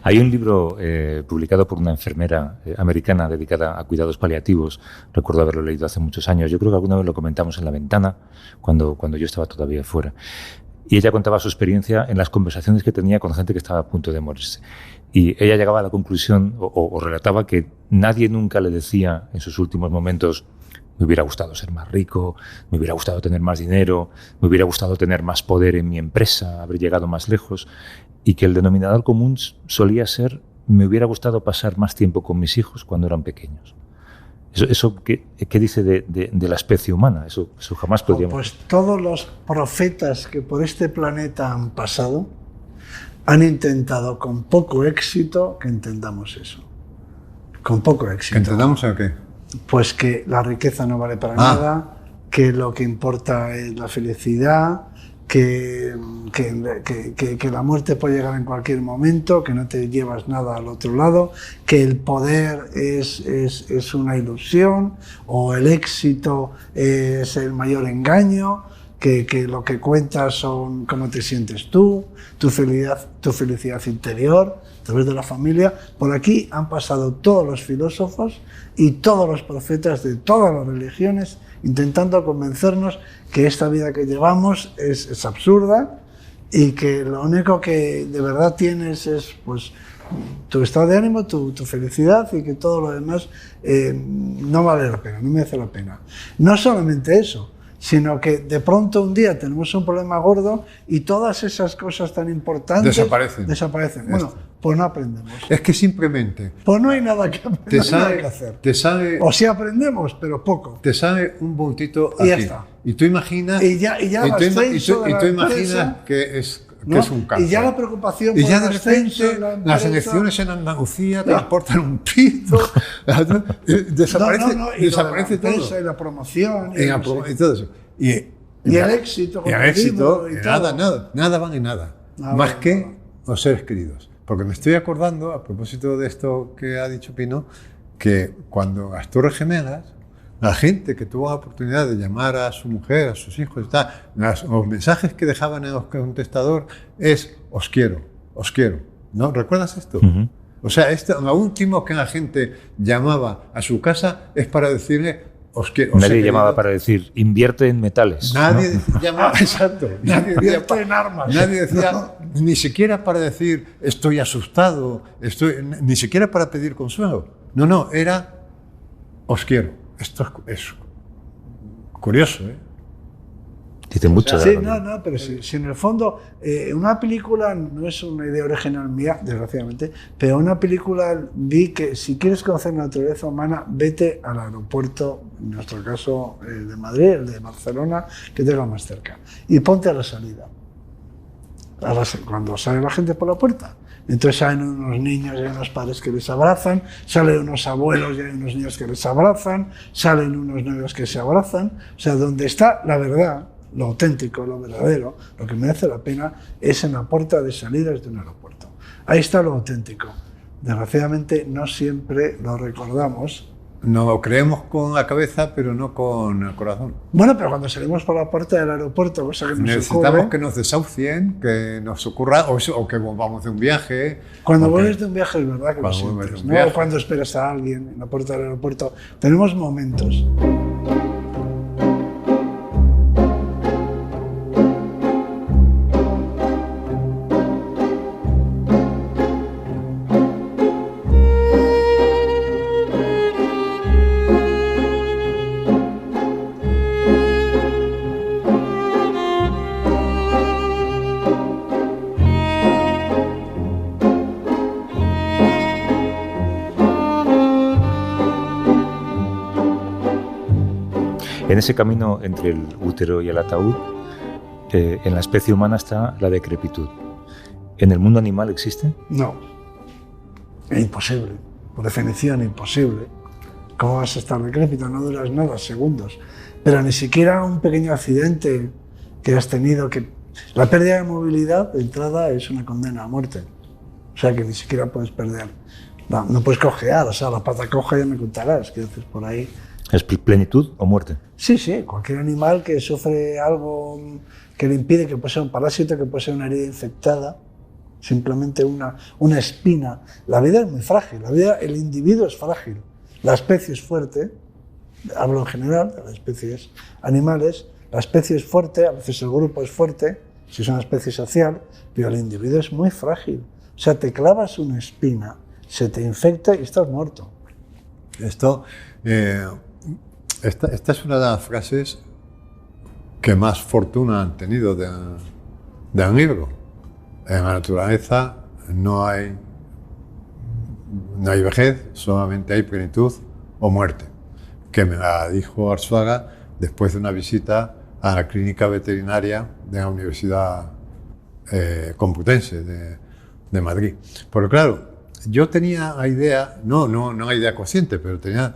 Hay un libro publicado por una enfermera americana dedicada a cuidados paliativos. Recuerdo haberlo leído hace muchos años. Yo creo que alguna vez lo comentamos en La Ventana, cuando yo estaba todavía fuera. Y ella contaba su experiencia en las conversaciones que tenía con gente que estaba a punto de morirse. Y ella llegaba a la conclusión, o relataba, que nadie nunca le decía en sus últimos momentos: me hubiera gustado ser más rico, me hubiera gustado tener más dinero, me hubiera gustado tener más poder en mi empresa, haber llegado más lejos. Y que el denominador común solía ser: me hubiera gustado pasar más tiempo con mis hijos cuando eran pequeños. ¿Eso qué dice de la especie humana? Eso jamás podríamos... Pues todos los profetas que por este planeta han pasado han intentado con poco éxito que entendamos eso. con poco éxito. ¿Que entendamos en qué? Pues que la riqueza no vale para nada, que lo que importa es la felicidad, que la muerte puede llegar en cualquier momento, que no te llevas nada al otro lado, que el poder es una ilusión o el éxito es el mayor engaño, que lo que cuentas son cómo te sientes tú, tu felicidad interior, a través de la familia. Por aquí han pasado todos los filósofos y todos los profetas de todas las religiones intentando convencernos que esta vida que llevamos es absurda y que lo único que de verdad tienes es pues tu estado de ánimo, tu felicidad, y que todo lo demás no vale la pena, no merece la pena. No solamente eso, sino que de pronto un día tenemos un problema gordo y todas esas cosas tan importantes desaparecen. Bueno, pues no aprendemos. Es que simplemente... Pues no hay nada que hacer. Te sale, o sí aprendemos, pero poco. Te sale un puntito aquí. Y ya está. Y tú imaginas... Y ya tú imaginas que es un cáncer. Y ya la preocupación por y ya el de repente las elecciones en Andalucía te importan un pito. Desaparece todo. Y la promoción. Y todo eso. Y el éxito. Y el éxito. Nada van en nada. Más que los seres queridos. Porque me estoy acordando, a propósito de esto que ha dicho Pino, que cuando las Torres Gemelas, la gente que tuvo la oportunidad de llamar a su mujer, a sus hijos y tal, los mensajes que dejaban en el contestador es os quiero, ¿no? ¿Recuerdas esto? Uh-huh. O sea, lo último que la gente llamaba a su casa es para decirle os quiero. Nadie llamaba para decir invierte en metales. Nadie llamaba, exacto. Nadie invierte en armas. Nadie decía, ni siquiera para decir estoy asustado, ni siquiera para pedir consuelo. No, era os quiero. Esto es curioso, ¿eh? Dice mucho. Sí, pero si en el fondo una película no es una idea original mía, desgraciadamente, pero una película vi que si quieres conocer la naturaleza humana, vete al aeropuerto, en nuestro caso el de Madrid, el de Barcelona, que tenga más cerca, y ponte a la salida. Cuando sale la gente por la puerta. Entonces salen unos niños y unos padres que les abrazan, salen unos abuelos y hay unos niños que les abrazan, salen unos novios que se abrazan. O sea, donde está la verdad, lo auténtico, lo verdadero, lo que merece la pena, es en la puerta de salidas de un aeropuerto. Ahí está lo auténtico. Desgraciadamente no siempre lo recordamos. No lo creemos con la cabeza, pero no con el corazón. Bueno, pero cuando salimos por la puerta del aeropuerto, cosa que nos necesitamos ocurre, que nos desahucien, que nos ocurra, o que volvamos de un viaje. Cuando vuelves de un viaje es verdad que lo sientes, ¿no? O cuando esperas a alguien en la puerta del aeropuerto. Tenemos momentos. En ese camino entre el útero y el ataúd, en la especie humana está la decrepitud. ¿En el mundo animal existe? No. Es imposible. Por definición, imposible. ¿Cómo vas a estar decrépito? No duras nada, segundos. Pero ni siquiera un pequeño accidente que has tenido, que la pérdida de movilidad de entrada es una condena a muerte. O sea que ni siquiera puedes perder. No puedes cojear, o sea, la pata coja ya me contarás, ¿qué haces por ahí? ¿Es plenitud o muerte? Sí, cualquier animal que sufre algo que le impide, que puede ser un parásito, que puede ser una herida infectada, simplemente una espina. La vida es muy frágil, el individuo es frágil, la especie es fuerte, hablo en general de las especies animales, la especie es fuerte, a veces el grupo es fuerte, si es una especie social, pero el individuo es muy frágil. O sea, te clavas una espina, se te infecta y estás muerto. Esta es una de las frases que más fortuna han tenido de un libro. En la naturaleza no hay vejez, solamente hay plenitud o muerte. Que me la dijo Arzuaga después de una visita a la clínica veterinaria de la Universidad Complutense de Madrid. Porque claro, yo tenía la idea, no una idea consciente, pero tenía,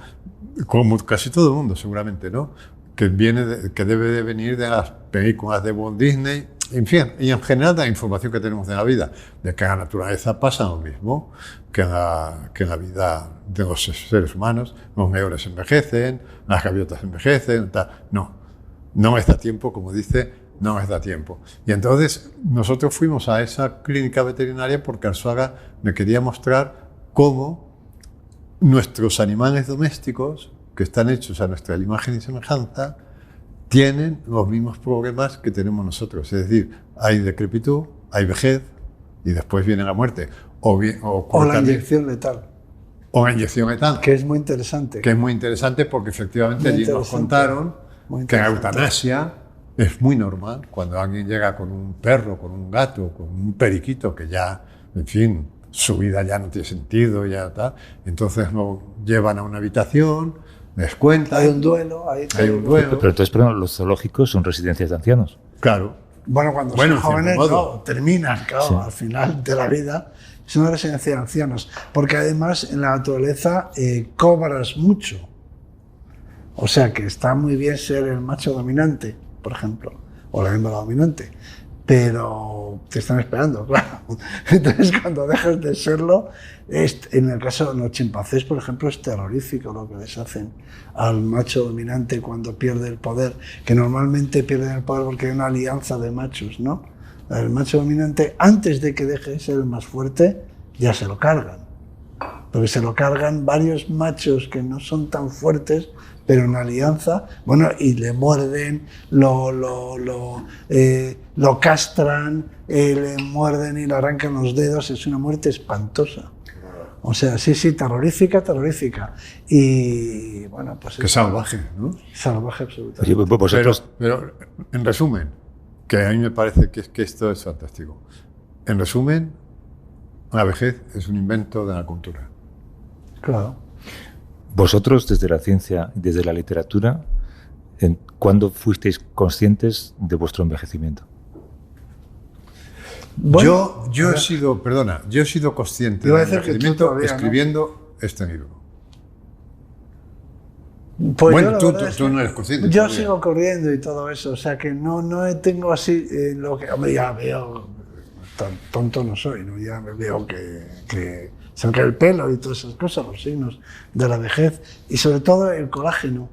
como casi todo el mundo seguramente, ¿no? Que debe de venir de las películas de Walt Disney, en fin, y en general de la información que tenemos de la vida, de que en la naturaleza pasa lo mismo que en la vida de los seres humanos. Los leones envejecen, las gaviotas envejecen, tal. No me da tiempo, como dice, no me da tiempo. Y entonces nosotros fuimos a esa clínica veterinaria porque Arzuaga me quería mostrar cómo nuestros animales domésticos, que están hechos a nuestra imagen y semejanza, tienen los mismos problemas que tenemos nosotros. Es decir, hay decrepitud, hay vejez y después viene la muerte. O la inyección letal. O la inyección letal. Que es muy interesante. Que es muy interesante porque efectivamente allí nos contaron que la eutanasia es muy normal. Cuando alguien llega con un perro, con un gato, con un periquito que ya, en fin, su vida ya no tiene sentido, ya está, entonces lo llevan a una habitación, les cuentan. Hay un duelo. Hay un duelo. Pero entonces, perdón, los zoológicos son residencias de ancianos. Claro. Bueno, cuando son jóvenes, no, terminan, claro, sí. Al final de la vida. Es una residencia de ancianos, porque además en la naturaleza cobras mucho. O sea que está muy bien ser el macho dominante, por ejemplo, o la hembra dominante, pero te están esperando, claro. Entonces cuando dejas de serlo, en el caso de los chimpancés, por ejemplo, es terrorífico lo que les hacen al macho dominante cuando pierde el poder, que normalmente pierden el poder porque hay una alianza de machos, ¿no? El macho dominante, antes de que deje de ser el más fuerte, ya se lo cargan. Porque se lo cargan varios machos que no son tan fuertes, pero en alianza, bueno, y le muerden, lo castran, le muerden y le arrancan los dedos. Es una muerte espantosa. O sea, sí, terrorífica. Y bueno, pues... Que salvaje, ¿no? Salvaje absolutamente. Oye, vosotros... pero en resumen, que a mí me parece que esto es fantástico. En resumen, la vejez es un invento de la cultura. Claro. Vosotros, desde la ciencia y desde la literatura, ¿cuándo fuisteis conscientes de vuestro envejecimiento? Bueno, yo he sido consciente del envejecimiento escribiendo este libro. Pues bueno, tú no eres consciente. Yo sigo corriendo y todo eso, o sea que no tengo así lo que... Hombre, ya veo, tan tonto no soy, ¿no? Ya me veo que se me cae el pelo y todas esas cosas, los signos de la vejez y sobre todo el colágeno.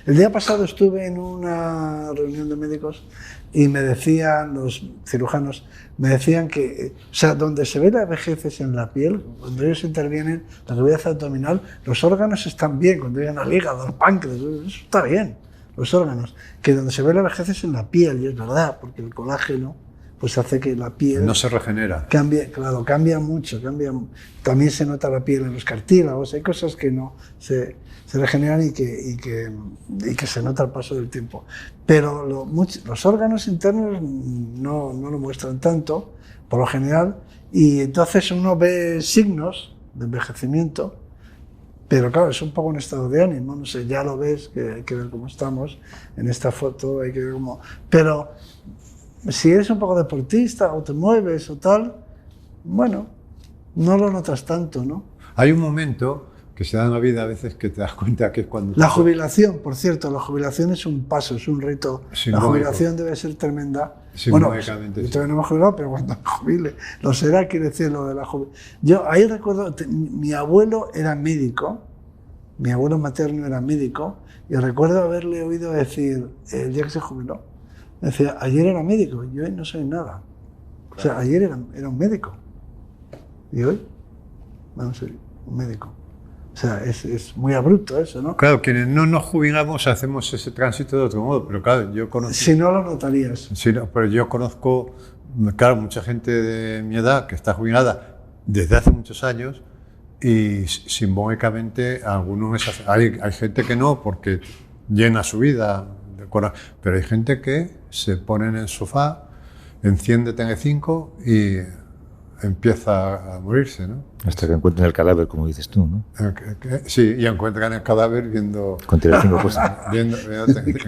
El día pasado estuve en una reunión de médicos y me decían, los cirujanos, me decían que, o sea, donde se ve la vejez es en la piel, cuando ellos intervienen, la cavidad abdominal, los órganos están bien, cuando llegan al hígado, al páncreas, eso está bien, los órganos, que donde se ve la vejez es en la piel, y es verdad, porque el colágeno pues hace que la piel... No se regenera. Cambia mucho, también se nota la piel en los cartílagos, hay cosas que no se regeneran y que se nota el paso del tiempo. Pero los órganos internos no lo muestran tanto, por lo general, y entonces uno ve signos de envejecimiento, pero claro, es un poco un estado de ánimo, no sé, ya lo ves, que hay que ver cómo estamos en esta foto, hay que ver cómo... Pero si eres un poco deportista o te mueves o tal, bueno, no lo notas tanto, ¿no? Hay un momento que se da en la vida a veces que te das cuenta que es cuando... La jubilación, por cierto, la jubilación es un paso, es un rito. La jubilación debe ser tremenda. Bueno, yo todavía no me he jubilado, pero cuando me jubile, lo será, quiere decir lo de la jubilación. Yo ahí recuerdo, mi abuelo era médico, mi abuelo materno era médico, y recuerdo haberle oído decir, el día que se jubiló, decía, ayer era médico, y hoy no soy nada. O sea, ayer era un médico, y hoy, vamos a ser un médico. O sea, es muy abrupto eso, ¿no? Claro, quienes no nos jubilamos hacemos ese tránsito de otro modo, pero claro, yo conozco... Si no lo notarías. Sí, no, pero yo conozco, claro, mucha gente de mi edad que está jubilada desde hace muchos años y simbólicamente algunos... Hay gente que no, porque llena su vida, pero hay gente que se pone en el sofá, enciende Telecinco y empieza a morirse, ¿no? Hasta que encuentren el cadáver, como dices tú, ¿no? Sí, y encuentran el cadáver viendo... Con Telecinco, pues.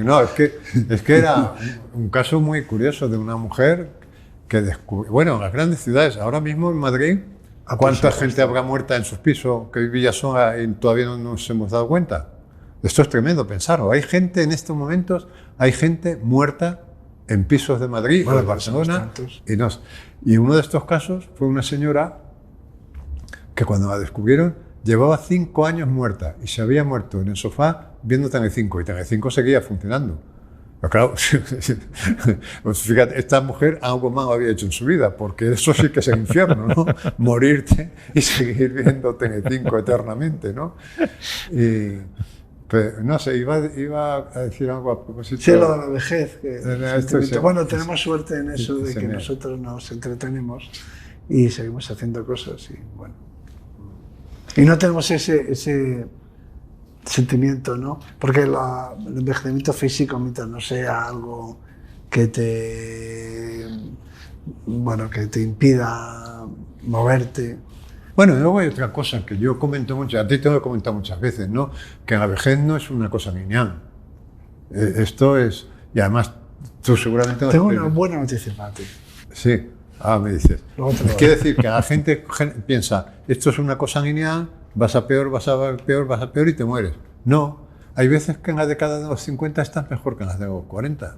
No, es que era un caso muy curioso de una mujer que descubrió... Bueno, en las grandes ciudades, ahora mismo en Madrid ¿Cuánta gente habrá muerta en sus pisos que vivía sola y todavía no nos hemos dado cuenta? Esto es tremendo pensarlo. Hay gente en estos momentos, hay gente muerta en pisos de Madrid o de Barcelona. Y uno de estos casos fue una señora que cuando la descubrieron llevaba 5 años muerta y se había muerto en el sofá viendo Telecinco y Telecinco seguía funcionando. Pero claro, pues fíjate, esta mujer algo malo había hecho en su vida, porque eso sí que es el infierno, ¿no? Morirte y seguir viendo Telecinco eternamente, ¿no? Y, pero, no sé, iba a decir algo a propósito. Sí, lo de la vejez. Bueno, tenemos suerte en eso de que nosotros nos entretenemos y seguimos haciendo cosas y bueno. Y no tenemos ese sentimiento, ¿no? Porque el envejecimiento físico, mientras no sea algo que te impida moverte. Bueno, luego hay otra cosa que yo comento mucho, a ti te lo he comentado muchas veces, ¿no? Que la vejez no es una cosa lineal. Esto es, y además tú seguramente... Tengo una buena noticia para ti. Sí, me dices. Quiere decir que la gente piensa, esto es una cosa lineal, vas a peor y te mueres. No, hay veces que en la década de los 50 estás mejor que en las de los 40.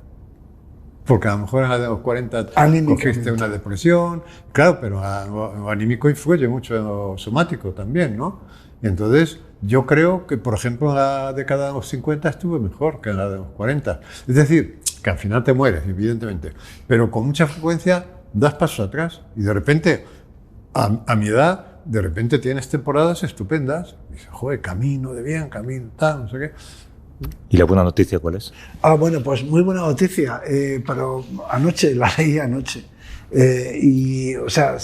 Porque a lo mejor en la de los 40 cogiste una depresión, claro, pero lo anímico influye mucho en lo somático también, ¿no? Y entonces yo creo que, por ejemplo, en la década de los 50 estuve mejor que en la de los 40. Es decir, que al final te mueres, evidentemente, pero con mucha frecuencia das pasos atrás y de repente, a mi edad, de repente tienes temporadas estupendas y dices, joder, camino de bien, camino tal, no sé qué. ¿Y la buena noticia cuál es? Bueno, pues muy buena noticia, pero la leí anoche. Y, o sea,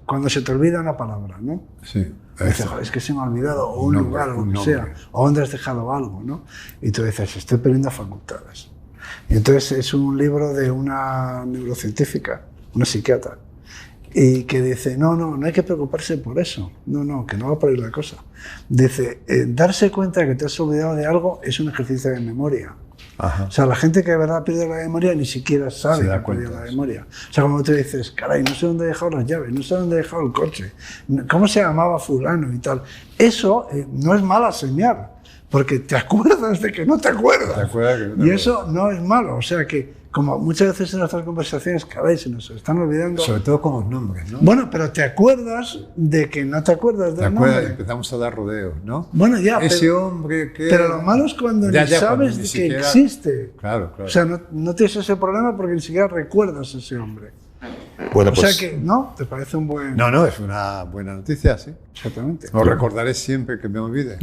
cuando se te olvida una palabra, ¿no? Sí. Dices, es que se me ha olvidado, o un lugar, o lo que sea, o donde has dejado algo, ¿no? Y tú dices, estoy perdiendo facultades. Y entonces es un libro de una neurocientífica, una psiquiatra, y que dice, no hay que preocuparse por eso, que no va por ahí la cosa. Dice, darse cuenta de que te has olvidado de algo es un ejercicio de memoria. Ajá. O sea, la gente que de verdad pierde la memoria ni siquiera sabe que ha perdido la memoria. O sea, cuando te dices, caray, no sé dónde he dejado las llaves, no sé dónde he dejado el coche, cómo se llamaba fulano y tal. Eso no es mala señal, porque te acuerdas de que no te acuerdas. Y eso no es malo, o sea que como muchas veces en nuestras conversaciones, caray, se nos están olvidando. Sobre todo con los nombres, ¿no? Bueno, pero te acuerdas de que no te acuerdas del nombre. Empezamos a dar rodeos, ¿no? Bueno, ya. Ese hombre que... Pero lo malo es cuando ni sabes ni siquiera... que existe. Claro. O sea, no tienes ese problema porque ni siquiera recuerdas a ese hombre. Bueno, pues... O sea que, ¿no? ¿Te parece un buen...? No, es una buena noticia, sí. Exactamente. Lo recordaré siempre que me olvide.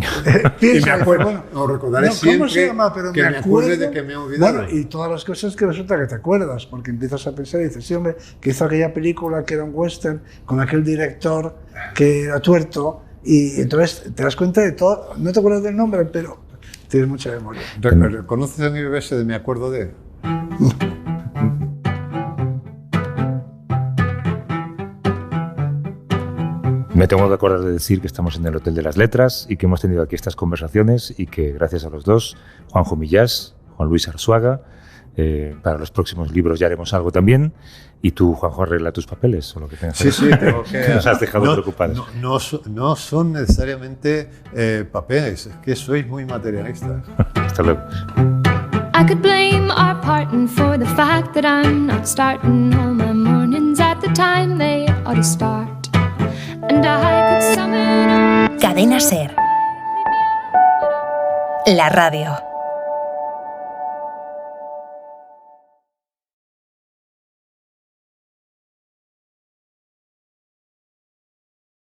Y me acuerdo. Lo recordaré siempre. ¿Cómo se llama? Pero que me acuerde de que me he olvidado. Bueno, y todas las cosas que resulta que te acuerdas, porque empiezas a pensar y dices, sí, hombre, que hizo aquella película que era un western con aquel director que era tuerto, y entonces te das cuenta de todo. No te acuerdas del nombre, pero tienes mucha memoria. ¿Conoces el libro ese de Me acuerdo de...? Me tengo que acordar de decir que estamos en el Hotel de las Letras y que hemos tenido aquí estas conversaciones y que gracias a los dos, Juanjo Millás, Juan Luis Arzuaga, para los próximos libros ya haremos algo también. Y tú, Juanjo, arregla tus papeles o lo que tengas. Sí, tengo que... Nos has dejado preocupados. No son necesariamente papeles, es que sois muy materialistas. Hasta luego. I could blame our parting for the fact that I'm not starting all my mornings at the time they ought to start. And I could summon up... Cadena SER. La radio.